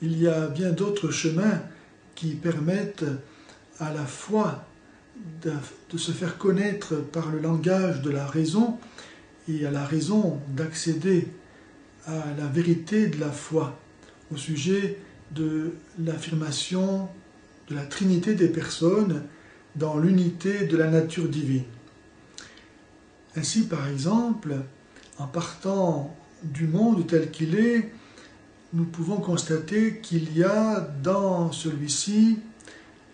il y a bien d'autres chemins qui permettent à la foi de se faire connaître par le langage de la raison et à la raison d'accéder à la vérité de la foi au sujet de l'affirmation de la Trinité des personnes dans l'unité de la nature divine. Ainsi, par exemple, en partant du monde tel qu'il est, nous pouvons constater qu'il y a dans celui-ci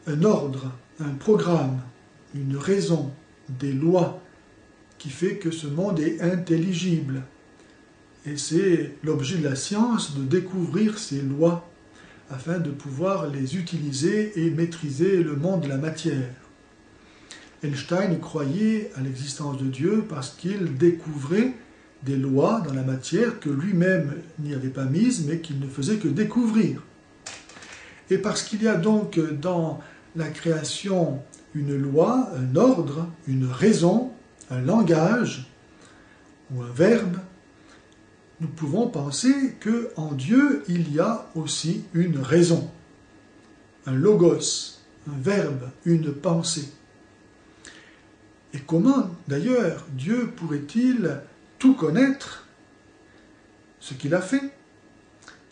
un ordre, un programme, une raison, des lois qui fait que ce monde est intelligible. Et c'est l'objet de la science de découvrir ces lois afin de pouvoir les utiliser et maîtriser le monde de la matière. Einstein croyait à l'existence de Dieu parce qu'il découvrait des lois dans la matière que lui-même n'y avait pas mises, mais qu'il ne faisait que découvrir. Et parce qu'il y a donc dans la création une loi, un ordre, une raison, un langage ou un verbe, nous pouvons penser qu'en Dieu, il y a aussi une raison, un logos, un verbe, une pensée. Et comment, d'ailleurs, Dieu pourrait-il tout connaître, ce qu'il a fait,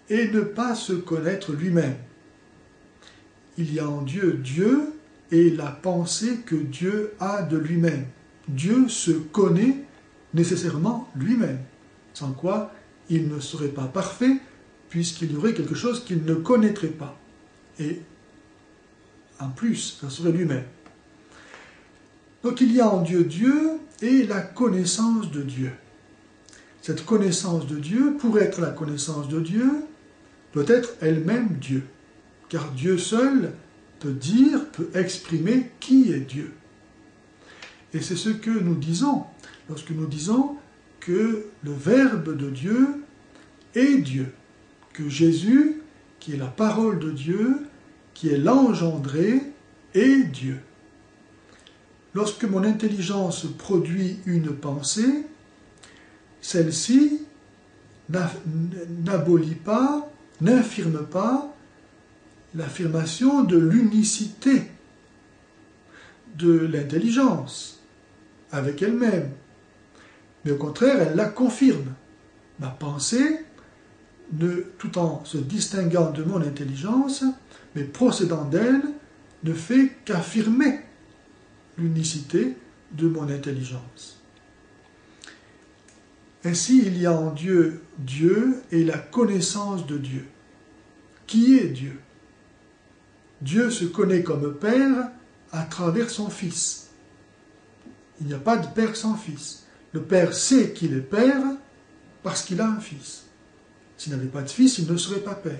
et ne pas se connaître lui-même? Il y a en Dieu Dieu et la pensée que Dieu a de lui-même. Dieu se connaît nécessairement lui-même, sans quoi il ne serait pas parfait, puisqu'il y aurait quelque chose qu'il ne connaîtrait pas. Et en plus, ça serait lui-même. Donc il y a en Dieu Dieu et la connaissance de Dieu. Cette connaissance de Dieu, pour être la connaissance de Dieu, doit être elle-même Dieu. Car Dieu seul peut dire, peut exprimer qui est Dieu. Et c'est ce que nous disons lorsque nous disons que le Verbe de Dieu est Dieu, que Jésus, qui est la parole de Dieu, qui est l'engendré, est Dieu. Lorsque mon intelligence produit une pensée, celle-ci n'abolit pas, n'infirme pas l'affirmation de l'unicité de l'intelligence avec elle-même. Mais au contraire, elle la confirme. Ma pensée, tout en se distinguant de mon intelligence, mais procédant d'elle, ne fait qu'affirmer l'unicité de mon intelligence. Ainsi, il y a en Dieu Dieu et la connaissance de Dieu. Qui est Dieu? Dieu se connaît comme Père à travers son Fils. Il n'y a pas de Père sans Fils. Le Père sait qu'il est Père parce qu'il a un Fils. S'il n'avait pas de Fils, il ne serait pas Père.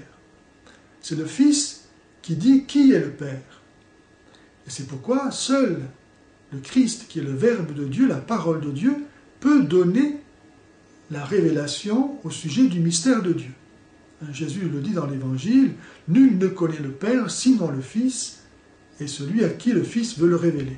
C'est le Fils qui dit qui est le Père. Et c'est pourquoi seul le Christ, qui est le Verbe de Dieu, la parole de Dieu, peut donner la révélation au sujet du mystère de Dieu. Jésus le dit dans l'Évangile, « Nul ne connaît le Père sinon le Fils, et celui à qui le Fils veut le révéler. »